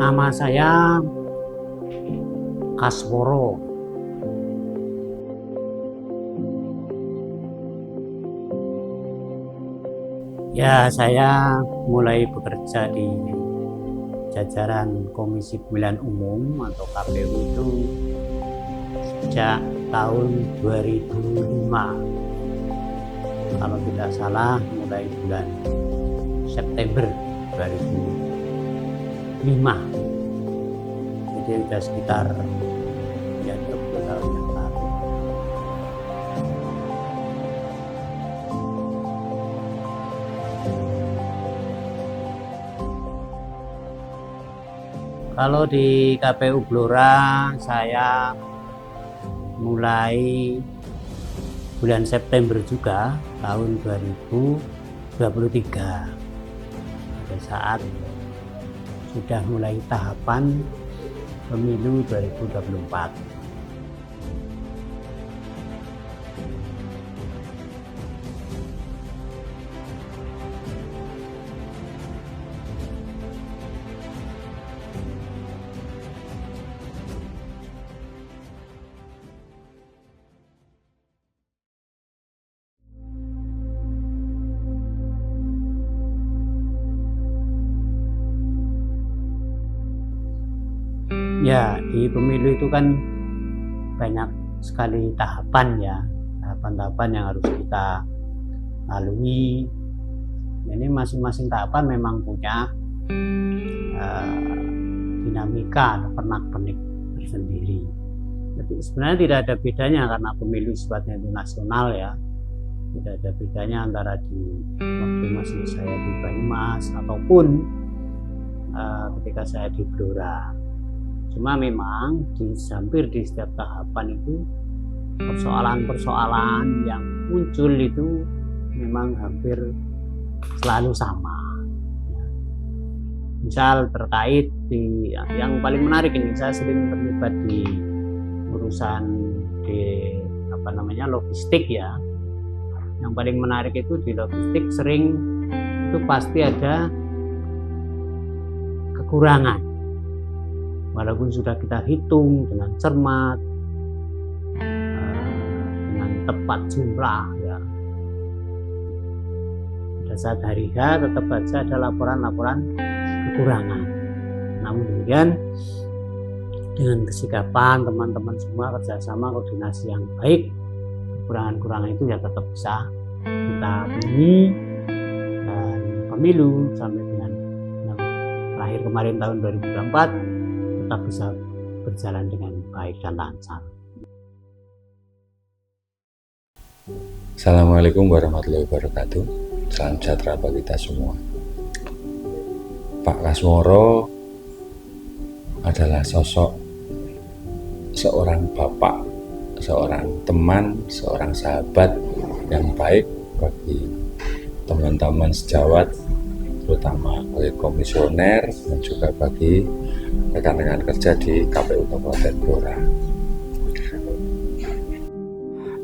Nama saya Kasworo. Ya, saya mulai bekerja di jajaran Komisi Pemilihan Umum atau KPU itu sejak tahun 2005. Kalau tidak salah mulai bulan September 2005. Jadi sudah sekitar 20 tahun yang lalu. Kalau di KPU Blora saya mulai bulan September juga tahun 2023. Pada saat sudah mulai tahapan pemilu 2024. Ya, di pemilu itu kan banyak sekali tahapan ya, tahapan-tahapan yang harus kita lalui. Ini masing-masing tahapan memang punya dinamika atau pernak-pernik tersendiri. Jadi sebenarnya tidak ada bedanya karena pemilu sifatnya itu nasional ya. Tidak ada bedanya antara di waktu masih saya di Banyumas ataupun ketika saya di Blora. Cuma memang hampir di setiap tahapan itu persoalan-persoalan yang muncul itu memang hampir selalu sama. Misal terkait yang paling menarik ini, saya sering terlibat di urusan logistik ya. Yang paling menarik itu di logistik sering itu pasti ada kekurangan. Walaupun sudah kita hitung dengan cermat, dengan tepat jumlah ya. Pada saat hari H tetap saja ada laporan-laporan kekurangan. Namun demikian dengan kesikapan teman-teman semua kerjasama koordinasi yang baik, kekurangan-kekurangan itu ya tetap bisa kita penuhi dan pemilu sampai dengan yang terakhir kemarin tahun 2024 tetap bisa berjalan dengan baik dan lancar. Assalamualaikum warahmatullahi wabarakatuh. Salam sejahtera bagi kita semua. Pak Kasworo adalah sosok seorang bapak, seorang teman, seorang sahabat yang baik bagi teman-teman sejawat, terutama bagi komisioner dan juga bagi rekan-rekan kerja di KPU Kabupaten Blora.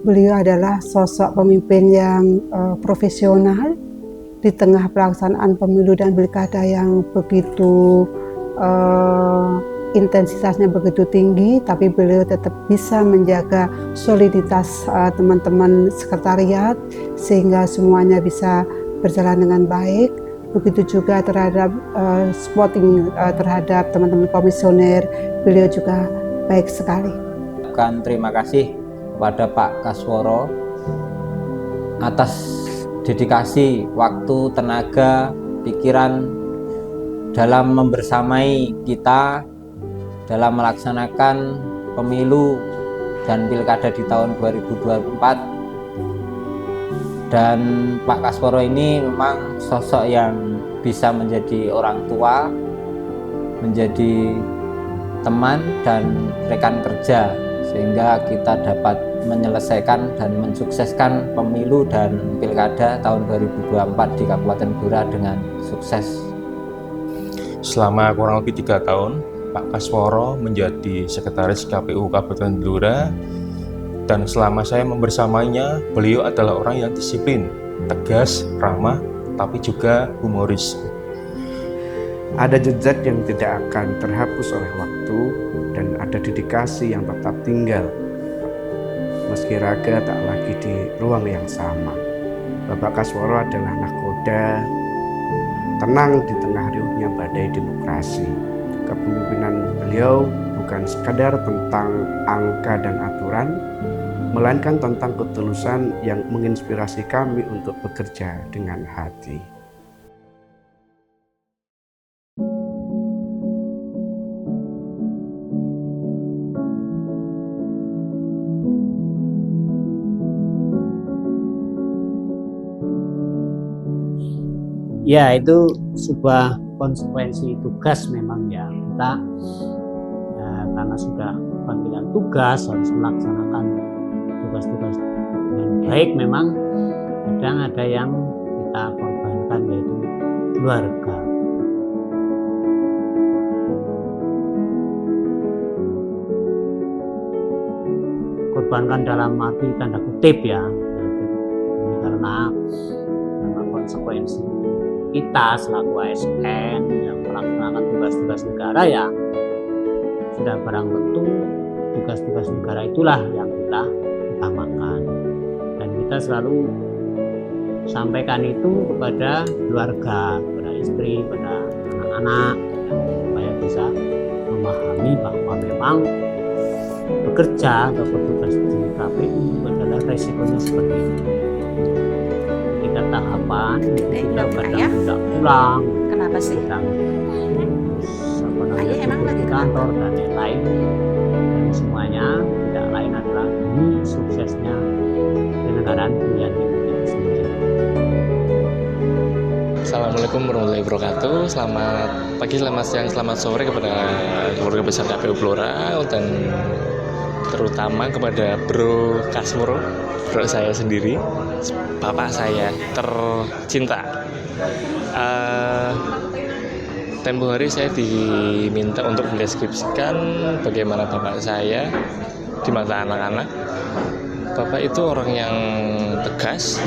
Beliau adalah sosok pemimpin yang profesional di tengah pelaksanaan pemilu dan pilkada yang begitu intensitasnya begitu tinggi, tapi beliau tetap bisa menjaga soliditas teman-teman sekretariat sehingga semuanya bisa berjalan dengan baik. Begitu juga terhadap supporting terhadap teman-teman komisioner, beliau juga baik sekali. Terima kasih kepada Pak Kasworo atas dedikasi waktu, tenaga, pikiran dalam membersamai kita dalam melaksanakan pemilu dan pilkada di tahun 2024. Dan Pak Kasworo ini memang sosok yang bisa menjadi orang tua, menjadi teman dan rekan kerja, sehingga kita dapat menyelesaikan dan mensukseskan pemilu dan pilkada tahun 2024 di Kabupaten Blora dengan sukses. Selama kurang lebih 3 tahun, Pak Kasworo menjadi sekretaris KPU Kabupaten Blora. Dan selama saya membersamainya, beliau adalah orang yang disiplin, tegas, ramah, tapi juga humoris. Ada jejak yang tidak akan terhapus oleh waktu, dan ada dedikasi yang tetap tinggal meski raga tak lagi di ruang yang sama. Bapak Kasworo adalah nahkoda tenang di tengah riuhnya badai demokrasi. Kepemimpinan beliau bukan sekadar tentang angka dan aturan, melainkan tentang ketulusan yang menginspirasi kami untuk bekerja dengan hati. Ya, itu sebuah konsekuensi tugas memang ya, kita ya, karena sudah panggilan tugas harus melaksanakan tugas-tugas dengan baik. Memang kadang ada yang kita korbankan, yaitu keluarga. Korbankan dalam arti tanda kutip ya, ini karena konsekuensi kita selaku ASN yang melaksanakan tugas-tugas negara ya sudah barang tentu tugas-tugas negara itulah yang kita utamakan, dan kita selalu sampaikan itu kepada keluarga, kepada istri, kepada anak-anak supaya bisa memahami bahwa memang bekerja atau bertugas di KPU adalah resikonya seperti ini. Ketika tahapan itu kita kadang tidak pulang. Kenapa sih? Kadang emang lagi kantor dan lain-lain, dan semuanya tidak lain adalah demi suksesnya penyelenggaraan pilihan itu sendiri. Assalamualaikum warahmatullahi wabarakatuh. Selamat pagi, selamat siang, selamat sore kepada keluarga besar KPU Blora, dan terutama kepada Bro Kasworo, bro saya sendiri, bapak saya tercinta. Tempo hari saya diminta untuk mendeskripsikan bagaimana bapak saya di mata anak-anak. Bapak itu orang yang tegas,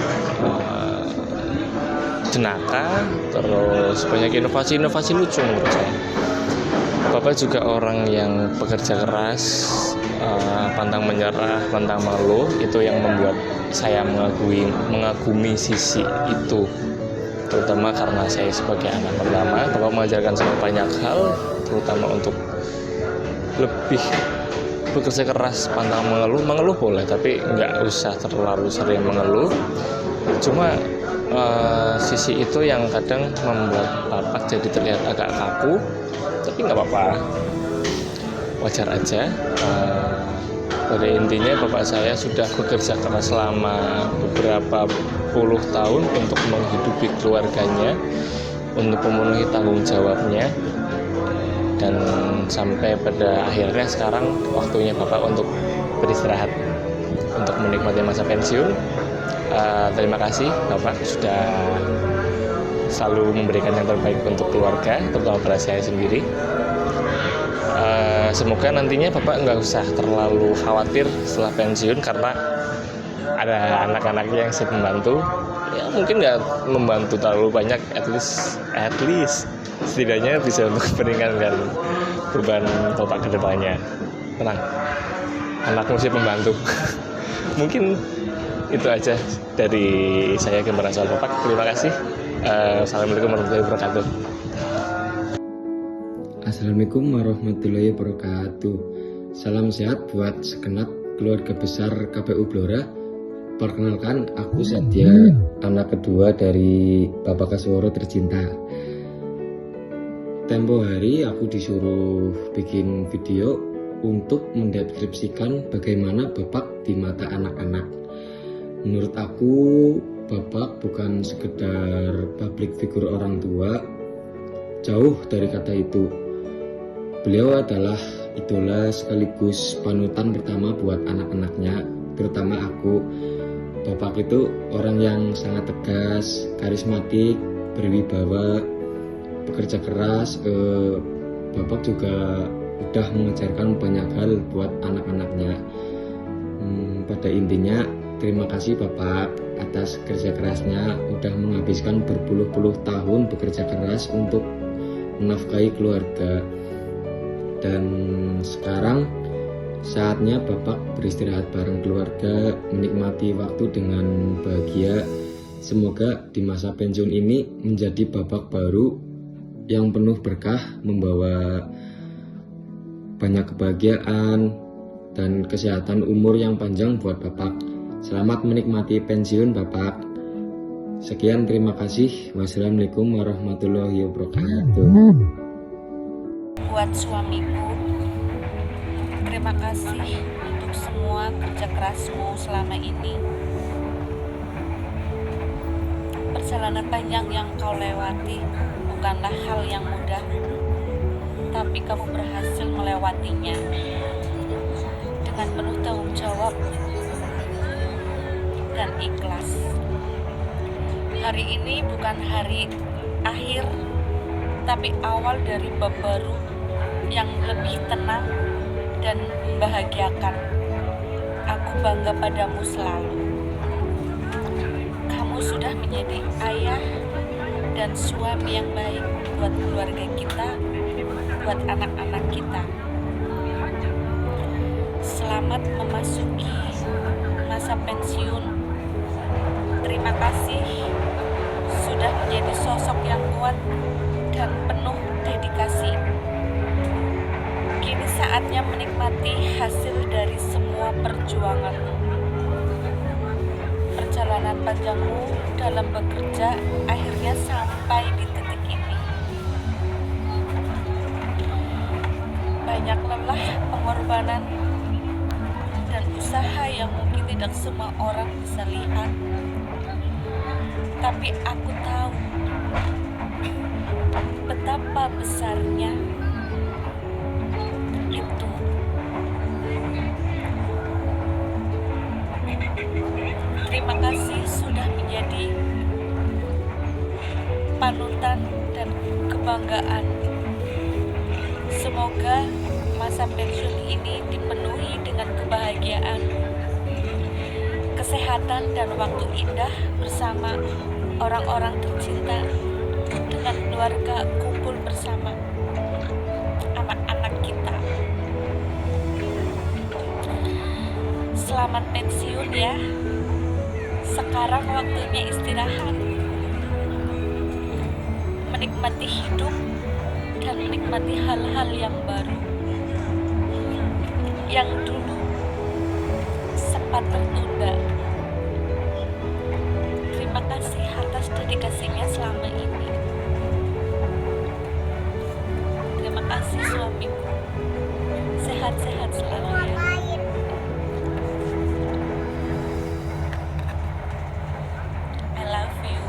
jenaka, terus banyak inovasi-inovasi lucu menurut saya. Bapak juga orang yang bekerja keras, pantang menyerah, pantang mengeluh. Itu yang membuat saya mengagumi sisi itu, terutama karena saya sebagai anak pertama. Bapak mengajarkan saya banyak hal, terutama untuk lebih bekerja keras, pantang mengeluh boleh, tapi nggak usah terlalu sering mengeluh. Cuma sisi itu yang kadang membuat bapak jadi terlihat agak kaku, tapi nggak apa-apa, wajar aja. Pada intinya bapak saya sudah bekerja keras selama beberapa puluh tahun untuk menghidupi keluarganya, untuk memenuhi tanggung jawabnya, dan sampai pada akhirnya sekarang waktunya bapak untuk beristirahat, untuk menikmati masa pensiun. Terima kasih bapak sudah selalu memberikan yang terbaik untuk keluarga, terutama pada saya sendiri. Semoga nantinya bapak nggak usah terlalu khawatir setelah pensiun, karena ada anak-anaknya yang saya membantu. Ya mungkin nggak membantu terlalu banyak, at least setidaknya bisa untuk meringankan beban bapak ke depannya. Tenang, anakmu sih pembantu. Mungkin itu aja dari saya, gambaran soal bapak. Terima kasih. Assalamualaikum warahmatullahi wabarakatuh. Assalamualaikum warahmatullahi wabarakatuh. Salam sehat buat segenap keluarga besar KPU Blora. Perkenalkan, aku Satya, anak kedua dari Bapak Kasworo tercinta. Tempo hari aku disuruh bikin video untuk mendeskripsikan bagaimana Bapak di mata anak-anak. Menurut aku, Bapak bukan sekedar public figure orang tua, jauh dari kata itu. Beliau adalah idola sekaligus panutan pertama buat anak-anaknya, terutama aku. Bapak itu orang yang sangat tegas, karismatik, berwibawa, bekerja keras. Bapak juga udah mengajarkan banyak hal buat anak-anaknya. Pada intinya, terima kasih Bapak atas kerja kerasnya, udah menghabiskan berpuluh-puluh tahun bekerja keras untuk menafkahi keluarga. Dan sekarang saatnya Bapak beristirahat bareng keluarga, menikmati waktu dengan bahagia. Semoga di masa pensiun ini menjadi babak baru yang penuh berkah, membawa banyak kebahagiaan dan kesehatan umur yang panjang buat Bapak. Selamat menikmati pensiun Bapak. Sekian, terima kasih. Wassalamualaikum warahmatullahi wabarakatuh. Buat suamiku, terima kasih untuk semua kerja kerasmu selama ini. Perjalanan panjang yang kau lewati bukanlah hal yang mudah, tapi kamu berhasil melewatinya dengan penuh tanggung jawab dan ikhlas. Hari ini bukan hari akhir, tapi awal dari bab baru yang lebih tenang dan membahagiakan. Aku bangga padamu selalu. Kamu sudah menjadi ayah dan suami yang baik buat keluarga kita, buat anak-anak kita. Selamat memasuki masa pensiun. Terima kasih sudah menjadi sosok yang kuat dan penuh dedikasi. Kini saatnya menikmati hasil dari semua perjuanganmu. Perjalanan panjangmu dalam bekerja akhirnya sampai di titik ini. Banyak lelah, pengorbanan, dan usaha yang mungkin tidak semua orang bisa lihat. Tapi aku tahu betapa besarnya itu. Terima kasih sudah menjadi panutan dan kebanggaan. Semoga masa pensiun ini dipenuhi dengan kebahagiaan, kesehatan, dan waktu indah bersama orang-orang tercinta, dengan keluarga kumpul bersama anak-anak kita. Selamat pensiun ya. Sekarang waktunya istirahat, menikmati hidup dan menikmati hal-hal yang baru yang dulu sempat tertunda. Terima kasih atas dedikasinya selama ini. Terima kasih suamiku. Sehat-sehat selalu ya. I love you.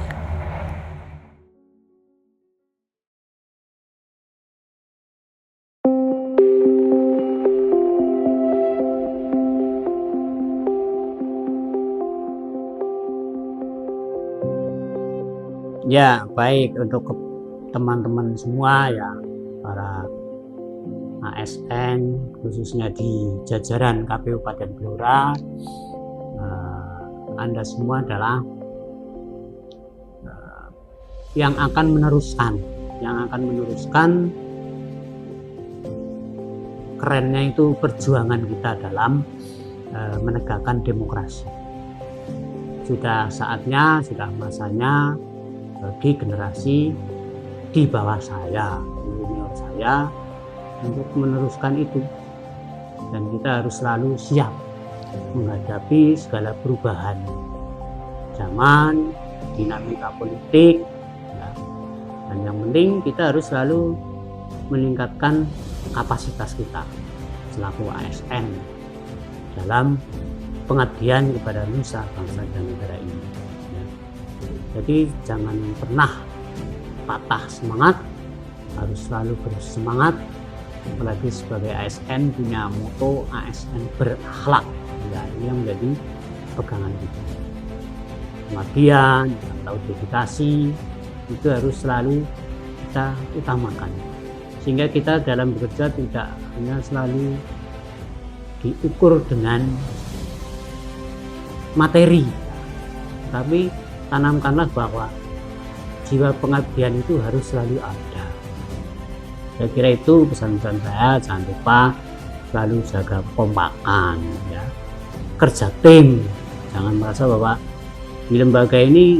Ya, baik untuk teman-teman semua ya, para ASN khususnya di jajaran KPU Paten Blora, Anda semua adalah yang akan meneruskan kerennya itu perjuangan kita dalam menegakkan demokrasi. Sudah saatnya, sudah masanya bagi generasi di bawah saya, junior saya, untuk meneruskan itu. Dan kita harus selalu siap menghadapi segala perubahan zaman, dinamika politik, ya. Dan yang penting kita harus selalu meningkatkan kapasitas kita selaku ASN dalam pengabdian kepada nusa, bangsa, dan negara ini. Jadi jangan pernah patah semangat, harus selalu bersemangat. Apalagi sebagai ASN punya moto ASN berakhlak, ya, ini yang menjadi pegangan kita. Pengabdian atau dedikasi itu harus selalu kita utamakan, sehingga kita dalam bekerja tidak hanya selalu diukur dengan materi, tapi tanamkanlah bahwa jiwa pengabdian itu harus selalu ada. Saya kira itu pesan-pesan saya. Jangan lupa selalu jaga kompakan, ya, kerja tim. Jangan merasa bahwa di lembaga ini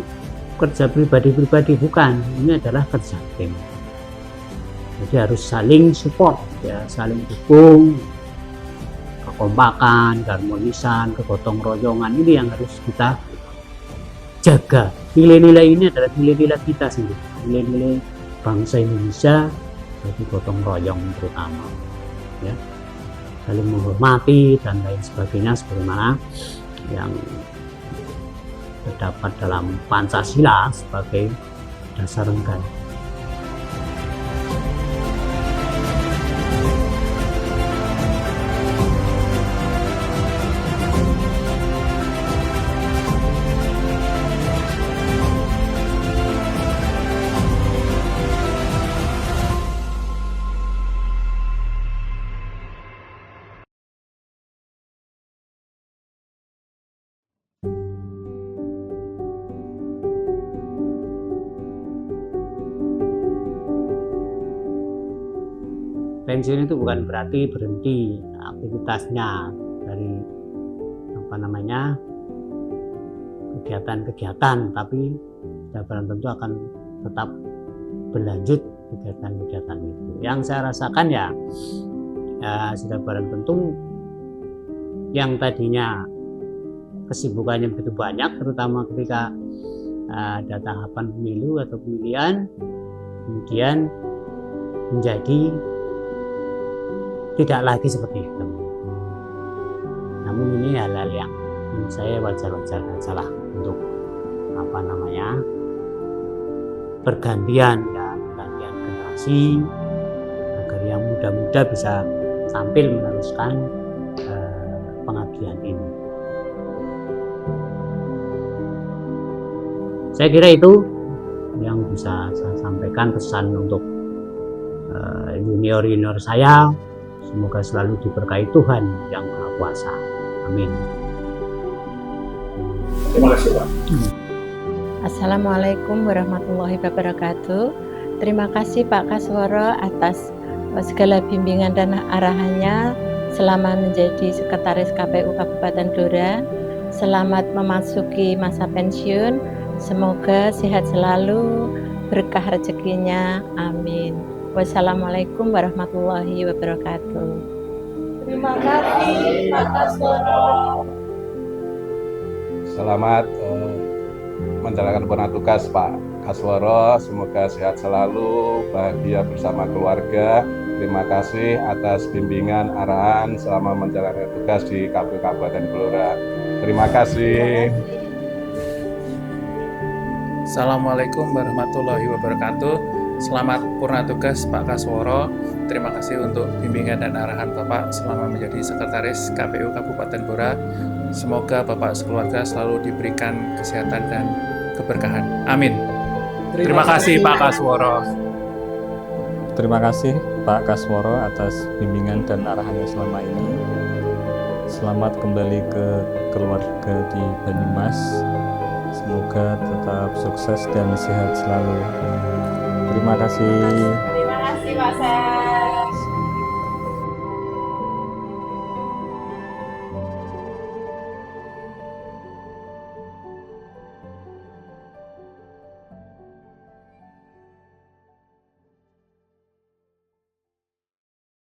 kerja pribadi-pribadi, bukan, ini adalah kerja tim. Jadi harus saling support, ya, saling dukung. Kekompakan, keharmonisan, kegotong royongan ini yang harus kita jaga. Nilai-nilai ini adalah nilai-nilai kita sendiri, nilai-nilai bangsa Indonesia, jadi gotong royong terutama, ya, saling menghormati dan lain sebagainya, sebagaimana yang terdapat dalam Pancasila sebagai dasar negara. Pensiun itu bukan berarti berhenti aktivitasnya dari kegiatan-kegiatan, tapi sudah barang tentu akan tetap berlanjut kegiatan-kegiatan itu. Yang saya rasakan ya sudah barang tentu yang tadinya kesibukannya begitu banyak, terutama ketika ada tahapan pemilu atau pemilihan, kemudian menjadi tidak lagi seperti itu. Namun ini hal-hal yang menurut saya wajar-wajar saja lah untuk pergantian generasi, agar yang muda-muda bisa tampil meneruskan pengabdian ini. Saya kira itu yang bisa saya sampaikan, pesan untuk junior-junior saya. Semoga selalu diberkahi Tuhan yang Maha Kuasa. Amin. Terima kasih, Pak. Assalamualaikum warahmatullahi wabarakatuh. Terima kasih Pak Kasworo atas segala bimbingan dan arahannya selama menjadi Sekretaris KPU Kabupaten Blora. Selamat memasuki masa pensiun. Semoga sehat selalu, berkah rezekinya. Amin. Wassalamualaikum warahmatullahi wabarakatuh. Terima kasih Pak Kasworo. Selamat menjalankan peran tugas Pak Kasworo. Semoga sehat selalu, bahagia bersama keluarga. Terima kasih atas bimbingan arahan selama menjalankan tugas di KPU Kabupaten Blora. Terima kasih. Assalamualaikum warahmatullahi wabarakatuh. Selamat purna tugas Pak Kasworo. Terima kasih untuk bimbingan dan arahan Bapak selama menjadi Sekretaris KPU Kabupaten Blora. Semoga Bapak sekeluarga selalu diberikan kesehatan dan keberkahan. Amin. Terima kasih Pak Kasworo. Terima kasih Pak Kasworo atas bimbingan dan arahannya selama ini. Selamat kembali ke keluarga di Banyumas. Semoga tetap sukses dan sehat selalu. Terima kasih. Terima kasih Pak Sen.